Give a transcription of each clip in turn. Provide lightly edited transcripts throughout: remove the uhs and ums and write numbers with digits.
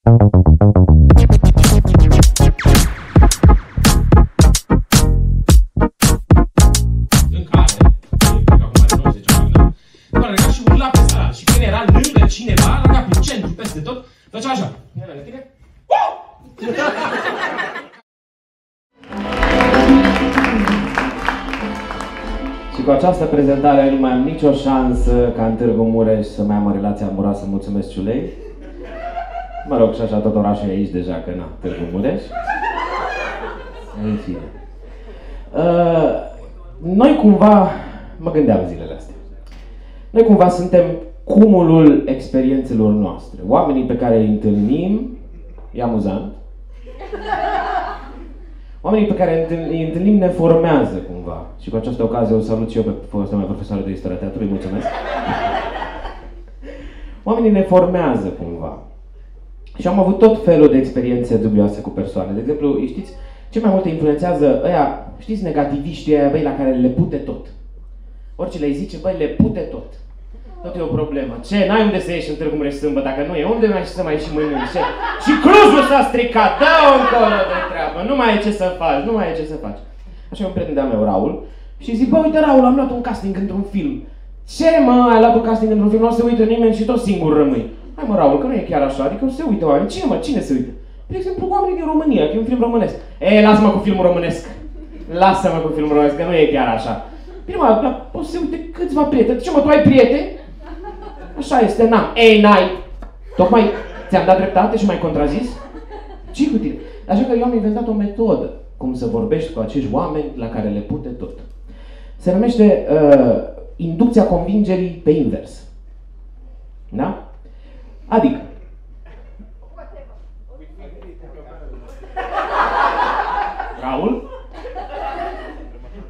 Făcea așa. Și cu această prezentare nu mai am nicio șansă ca în Târgu Mureș să mai am o relație amoroasă, mulțumesc Ciulei. Mă rog, și așa tot orașul e aici deja, că na, Târgu Mureș. În fine. Noi cumva, mă gândeam zilele astea, noi cumva suntem cumulul experiențelor noastre. Oamenii pe care îi întâlnim, e amuzant. Oamenii pe care îi întâlnim ne formează cumva. Și cu această ocazie o salut și eu pe fosta mea profesoară de istoria teatrului, mulțumesc. Oamenii ne formează cumva. Și am avut tot felul de experiențe dubioase cu persoane. De exemplu, știți, ce mai mult influențează ăia, știți, negativiștii ăia, băi, la care le pute tot. Orice le zice, băi, le pute tot. Tot e o problemă. Ce? N-ai unde să ieși în Târgu Mureș sâmbătă, dacă nu e? Unde mai și să mai ieși mâine? Ce? Și Clujul s-a stricat, dă-o încolo de treabă, nu mai e ce să faci, nu mai e ce să faci. Așa un prieten de-al meu, Raul, și zic, bă, uite, Raul, am luat un casting într-un film. Ce, mă, ai luat un casting într-un film, nu se uită nimeni și tot singur rămâi. Hai, mă, Raul, că nu e chiar așa, adică se uită oameni. Cine, mă, cine se uită? De exemplu, oamenii din România, că e un film românesc. Lasă-mă cu filmul românesc. Lasă-mă cu filmul românesc, că nu e chiar așa. Bine, mă, dar poți să se uite câțiva prieteni. Ce, mă, tu ai prieteni? Așa este, n-am. N-ai. Tocmai ți-am dat dreptate și m-ai contrazis? Ce cu tine? Așa că eu am inventat o metodă cum să vorbești cu acești oameni la care le pute tot. Se numește inducția convingerii pe invers. Da? Adică Raul,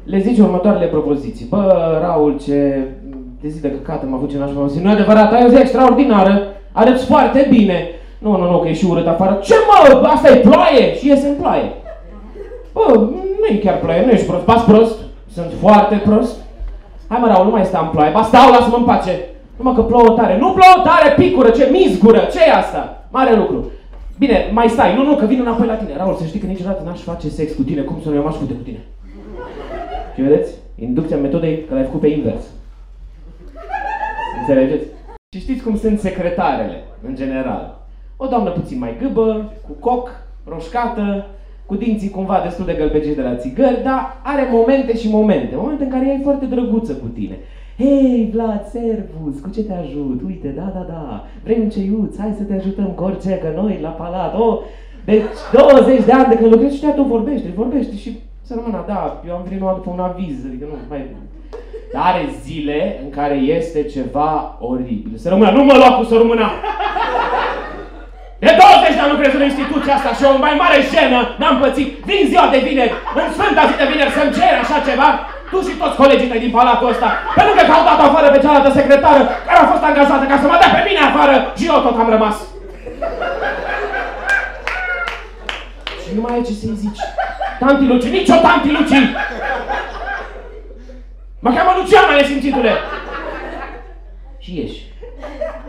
le zici următoarele propoziții. Bă, Raul, ce de zi de căcat am avut ce n-aș mai. Nu e adevărat, ai o zi extraordinară, arăți foarte bine. Nu, că e și urât afară. Ce, mă, asta e ploaie? Și iese în ploaie. Bă, nu e chiar ploaie, nu ești prost, pas prost. Sunt foarte prost. Hai, mă, Raul, nu mai sta în ploaie. Ba, stau, lasă-mă în pace. Numai că plouă tare. Nu plouă tare, picură, ce mizgură, ce e asta? Mare lucru. Bine, mai stai, nu, că vin înapoi la tine. Raul, să știi că niciodată n-aș face sex cu tine, cum să nu eu m-aș fute cu tine. Și vedeți? Inducția metodei că l-ai făcut pe invers. Înțelegeți? Și știți cum sunt secretarele, în general. O doamnă puțin mai gâbă, cu coc, roșcată, cu dinții cumva destul de gălbeciți de la țigări, dar are momente și momente. Momente în care ea e foarte drăguță cu tine. Hei, Vlad, servus, cu ce te ajut? Uite, da, vrei un ceiuț? Hai să te ajutăm cu orice, că noi la palat, deci 20 de ani de când lucrezi și tu vorbești și să rămână, da, eu am venit numai după un aviz, adică nu mai... Dar are zile în care este ceva oribil. Să rămână, nu mă lua cu să rămână! De 20 de ani lucrez în instituția asta și o mai mare jenă n-am pățit. Vin ziua de vineri, în sfânta zi de vineri să-mi cer așa ceva. Tu și toți colegii tăi din palatul ăsta, pe lângă că au dat afară pe cealaltă secretară care a fost angajată ca să mă dea pe mine afară și eu tot am rămas. Și nu mai ai ce să-i zici. Tanti Luci, nici o Tanti Luci! Mă cheamă Luciana, nesimțitule! Și ieși.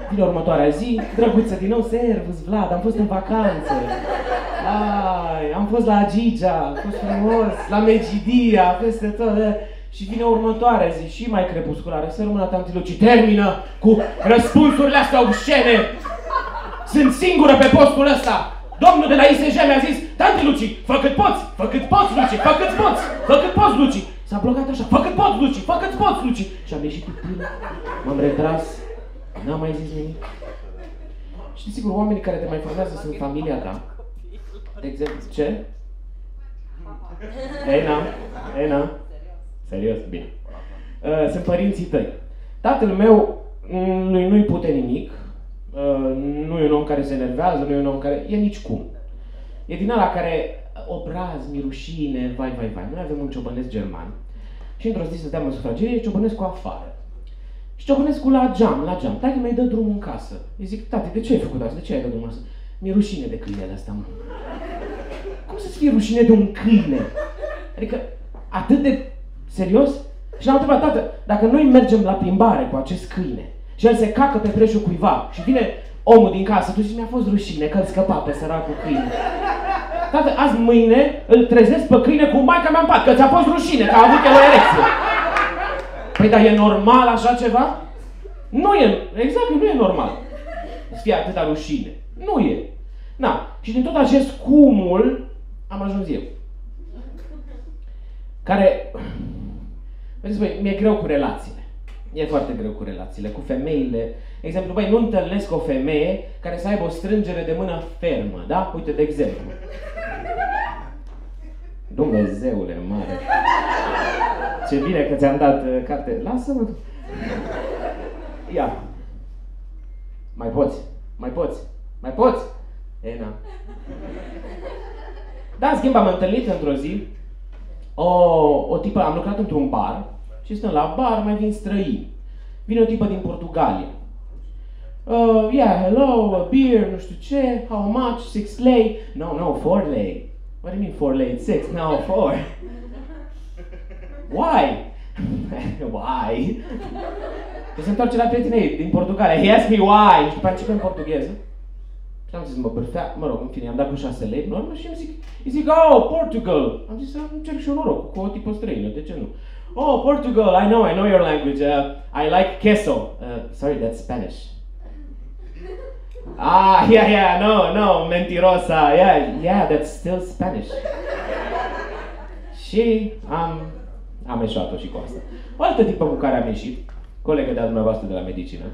Vine următoarea zi, drăguță din nou, servus, Vlad, am fost în vacanță. Am fost la Agigea, a fost frumos, la Megidia, peste tot. Și vine următoarea zi, și mai crepusculară, să rămână Tanti Luci. Termină cu răspunsurile astea obscene. Sunt singură pe postul ăsta. Domnul de la ISJ mi-a zis, Tanti Luci, fă cât poți, Luci, fă cât poți, Luci. S-a blocat așa, fă cât poți, Luci. Și am ieșit util, m-am retras, n-am mai zis nimic. Știi sigur, oamenii care te mai formează sunt familia ta. De exemplu, ce? Ena. Serios, bine. Sunt părinții tăi. Tatăl meu nu-i pute nimic. Nu e un om care se enervează, nu e un om care... E nicicum. E din ăla care obraz, mirușine, vai. Noi avem un ciobănesc german și într-o zi stăteam în sufragerie, ciobănescul afară. Și ciobănescul la geam. Taică mi-ai dă drumul în casă. Îi zic, tati, de ce ai făcut asta? De ce ai dat drumul asta? Mi-e rușine de câinele ăsta, mă. Cum să-ți fie rușine de un câine? Adică, atât de serios? Și l-am întrebat, tată, dacă noi mergem la plimbare cu acest câine și el se cacă pe preșul cuiva și vine omul din casă, tu zici, mi-a fost rușine că îl scăpa pe săracul câine. Tată, azi mâine îl trezesc pe câine cu maica mea în pat, că ți-a fost rușine, că a avut el o erecție. Păi, dar e normal așa ceva? Nu e, exact, nu e normal să fie atâta rușine. Nu e. Na, și din tot acest cumul am ajuns eu. Care, vedeți, băi, mi-e greu cu relațiile. E foarte greu cu relațiile, cu femeile. De exemplu, băi, nu întâlnesc o femeie care să aibă o strângere de mână fermă, da? Uite, de exemplu. Dumnezeule mare. Ce bine că ți-am dat carte. Lasă-mă. Ia. Mai poți. Mai poți. Mai poți. E, na. Da, în schimb, am întâlnit într-o zi o tipă, am lucrat într-un bar și stând la bar, mai vin străini. Vine o tipă din Portugalia. Yeah, hello, a beer, nu știu ce, how much, 6 lei? No, 4 lei. What do you mean 4 lei? It's 6, no, 4. Why? Why? Că se întoarce la prietenii ei din Portugalia. He asked me why. Și după aceea începe în portugheză. Și am zis, mă rog, în fine, am dat cu 6 lei în urmă și îmi zic, oh, Portugal. Am zis, îmi cer și eu noroc cu o tipă străină, de ce nu? Oh, Portugal, I know your language. I like queso. Sorry, that's Spanish. Ah, yeah, no, mentirosa. Yeah, that's still Spanish. Și am eșuat-o și cu asta. O altă tipă cu care am ieșit, colegă de-a dumneavoastră de la medicină,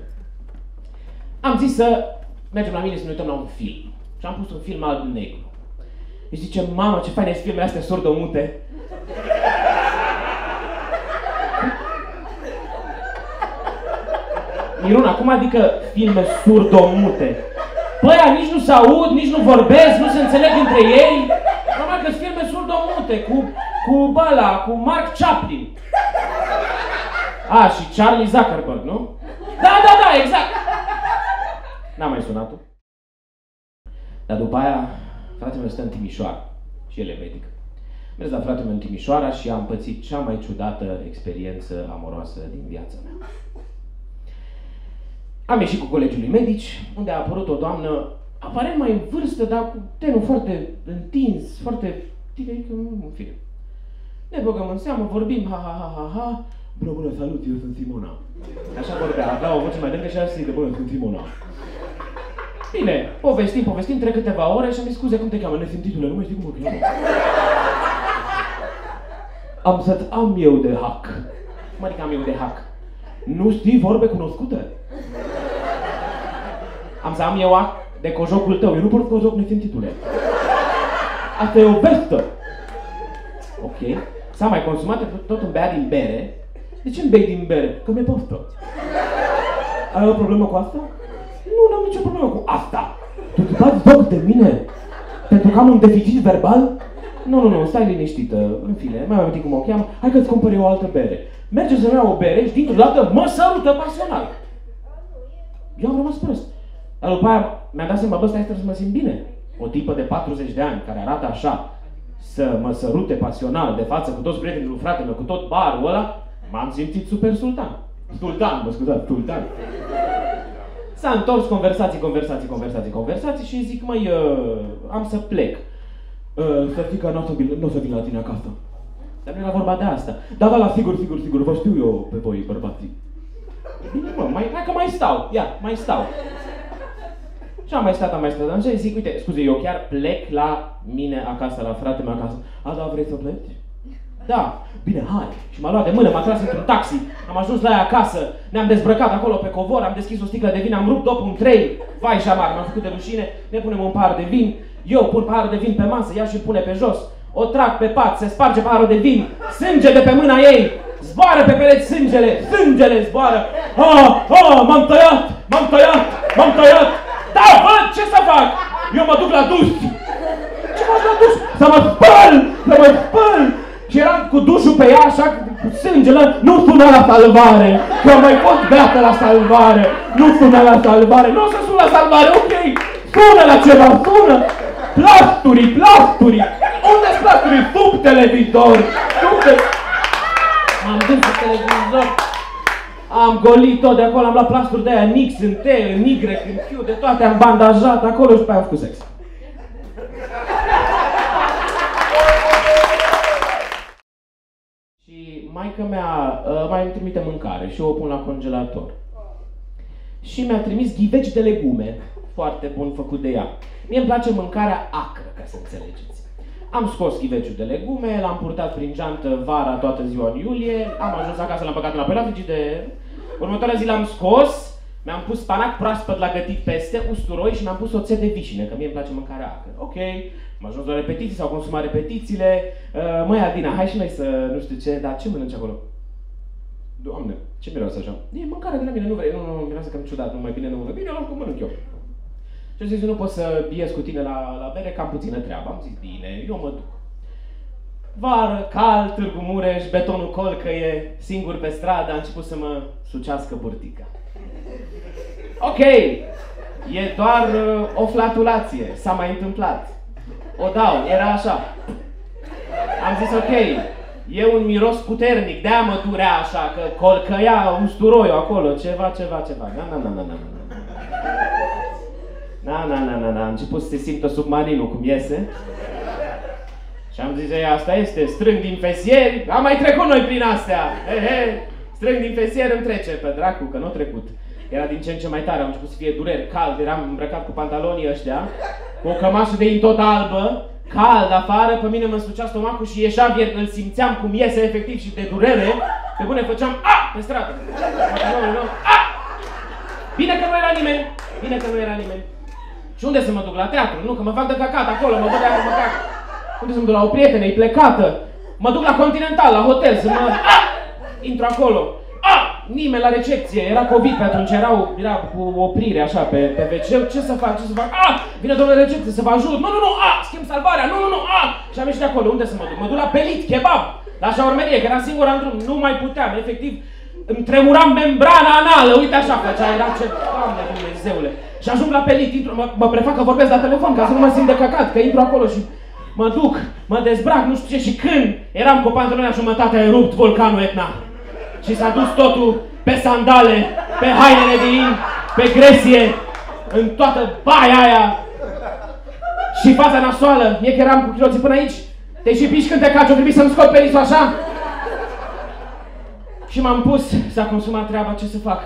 am zis să mergem la mine să ne uităm la un film. Și am pus un film alb-negru. Și zice, mamă, ce faine sunt filmele astea surdo-mute. Miruna, cum adică filme surdo-mute? Băi, nici nu se aud, nici nu vorbesc, nu se înțeleg între ei. Normal că sunt filme surdo-mute, cu Mark Chaplin. Și Charlie Zuckerberg, nu? Da, exact! N-am mai sunat-o. Dar după aia, fratele meu stă în Timișoara și el e medic. Am mers la fratele meu în Timișoara și am pățit cea mai ciudată experiență amoroasă din viața mea. Am ieșit cu colegii lui medici, unde a apărut o doamnă, aparent mai în vârstă, dar cu tenul foarte întins, foarte tinerică, în fine. Ne băgăm în seamă, vorbim, ha. Bună, salut, eu sunt Simona. Așa vorbea, avea o voce mai dângă și așa zice, bună, sunt Simona. Bine, povestim, trec câteva ore și am zis, scuze, cum te cheamă? Nesimțitule, nu mai știi cum mă cheamă. Am să am eu de hack. Cum adică am eu de hack? Nu știi vorbe cunoscute? Am să am eu de cojocul tău. Eu nu pot cojoc, nesimțitule. Asta e o vestă. Ok. S-a mai consumat, tot îmi bea din bere. De ce îmi bei din bere? Că mi-e poftă. Ai o problemă cu asta? Nu am nicio problemă cu asta. Tu te bați joc de mine? Pentru că am un deficit verbal? Nu, stai liniștită. În fine, mai amintit cum o cheamă. Hai că-ți cumpăr eu o altă bere. Merge să-mi iau o bere și dintr-o dată mă sărută pasional. Eu am rămas prost. Dar după aia mi-am dat seama, bă, stai, trebuie să mă simt bine. O tipă de 40 de ani care arată așa, să mă sărute pasional de față cu toți prietenii lui fratele meu, cu tot barul ăla, m-am simțit super sultan. Sultan. S-a întors conversații și zic, măi, am să plec. Să zic că nu o să vin la tine acasă. Dar nu era vorba de asta. Da, sigur, vă știu eu pe voi, bărbații. Bine, mă, hai că mai stau. Și am mai stat, dar și zic, uite, scuze, eu chiar plec la mine acasă, la fratele meu acasă. Da, vrei să pleci? Da, bine, hai. Și m-a luat de mână, m-a tras într-un taxi, am ajuns la ea acasă, ne-am dezbrăcat acolo pe covor, am deschis o sticlă de vin, am rupt dopul în 3, vai și amar, m-am făcut de rușine, ne punem un pahar de vin, eu pun paharul de vin pe masă, ea și-l pune pe jos, o trag pe pat, se sparge paharul de vin, sânge de pe mâna ei, zboară pe pereți sângele zboară, m-am tăiat, da, bă, ce să fac? Eu mă duc la duș. Ce faci la duș? Să mă spăl! Și eram cu dușul pe ea, așa, cu sângele, nu sună la salvare, că am mai fost beată la salvare, nu sună la salvare, nu o să sună la salvare, ok, sună la ceva, sună, plasturii, unde-s plasturii? Sub televizor, m-am dus pe televizor, Am golit tot de acolo, am luat plasturi de aia în X, în T, în Y, în Q, de toate am bandajat acolo și pe aia am făcut sex. Și maica mea mai îmi trimite mâncare și eu o pun la congelator. Și mi-a trimis ghiveci de legume, foarte bun făcut de ea. Mie îmi place mâncarea acră, ca să înțelegeți. Am scos ghiveciul de legume, l-am purtat prin geantă vara toată ziua în iulie, am ajuns acasă, l-am băgat înapoi la frigider. Următoarea zi l-am scos, mi-am pus spanac proaspăt la gătit peste, usturoi și mi-am pus oțet de vișine, că mie îmi place mâncarea acră. Ok, am ajuns la repetiții, s-au consumat repetițiile. Măi, Adina, hai și noi să nu știu ce, dar ce mănânci acolo? Doamne, ce miroase așa? E mâncare de la mine, nu vrei, nu, miroase cam ciudat, nu mai bine, nu, bine, oricum mănânc eu. Și am zis, nu pot să ies cu tine la bere, că am puțină treabă. Am zis, bine, eu mă duc. Vară, cald, Târgu Mureș, betonul colcăie, singur pe stradă, a început să mă sucească burtica. Ok, e doar o flatulație, s-a mai întâmplat. O dau, era așa. Am zis, ok, e un miros puternic, de-aia mă durea așa, că colcăia usturoiul acolo, ceva. Am început să se simtă submarinul cum iese. Și am zis, asta este, strâng din fesieri, am mai trecut noi prin astea. Strâng din fesieri, îmi trece, pe dracu, că nu a trecut. Era din ce în ce mai tare, am început să fie dureri, cald, eram îmbrăcat cu pantalonii ăștia, cu o cămașă de in tot albă, cald afară, pe mine mă sucea stomacul și ieșea, îl simțeam cum iese efectiv și de durere, pe bune făceam pe stradă. Bine că nu era nimeni. Și unde să mă duc? La teatru? Nu, că mă fac de căcat acolo, mă duc de acolo, mă cac. Unde să mă duc? La o prietenă, e plecată. Mă duc la Continental, la hotel, să mă... Intru acolo. Nimeni la recepție, era COVID pe atunci, era cu oprire așa pe WC. Ce să fac? Vine domnul recepție să vă ajut. Nu, schimb salvarea, nu. Și am ieșit de acolo, unde să mă duc? Mă duc la Pelit, kebab, la șaurmerie, că era singura în drum, nu mai puteam, efectiv. Îmi tremuram membrana anală, uite așa făcea, era ce... Doamne Dumnezeule. Și ajung la Pelit, mă prefac că vorbesc la telefon, ca să nu mă simt de căcat, că intru acolo și mă duc, mă dezbrac, nu știu ce, și când eram cu pantaloni la jumătate, a erupt vulcanul Etna. Și s-a dus totul pe sandale, pe hainele de in, pe gresie, în toată baia aia. Și fața nasoală, mie că eram cu chiloții până aici, te și piși când te caci, o trebuie să-mi scot penisul așa. Și m-am pus, s-a consumat treaba, ce să fac?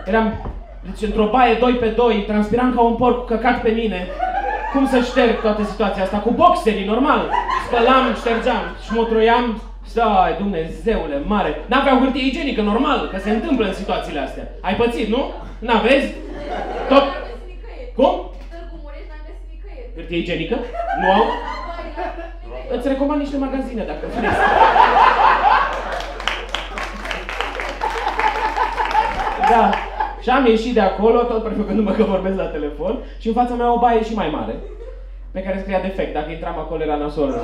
Eram, deci, într-o baie 2 pe 2, transpiram ca un porc căcat pe mine. Cum să șterg toată situația asta? Cu boxerii, normal. Spălam, ștergeam și mă troiam. Stai, Dumnezeule, mare. N-aveau hârtie igienică, normal, că se întâmplă în situațiile astea. Ai pățit, nu? N-aveți? Tot... Cum? Hârtie igienică? Nu au? Îți recomand niște magazine, dacă vrei. Da. Și am ieșit de acolo, tot prefăcându-mă că vorbesc la telefon, și în fața mea o baie și mai mare, pe care scria defect. Dacă intram acolo era nasol.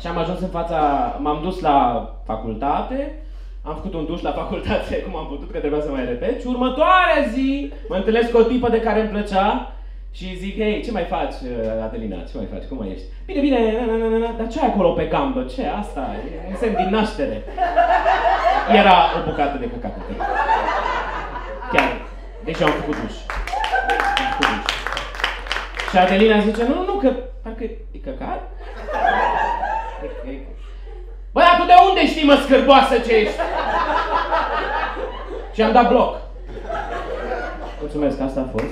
Și am ajuns în fața, m-am dus la facultate, am făcut un duș la facultate cum am putut, că trebuia să mai repet. Și următoarea zi mă întâlnesc cu o tipă de care îmi plăcea și zic, hei, ce mai faci, Adelina, ce mai faci, cum mai ești? Bine, dar ce ai acolo pe gambă? Ce, asta e un semn din naștere. Era o bucată de căcat. Chiar, deci am făcut duș. Și Adelina zice, nu, că parcă e căcat? Băi, dar tu de unde știi, mă, scârboasă ce ești? Și am dat bloc. Mulțumesc, asta a fost.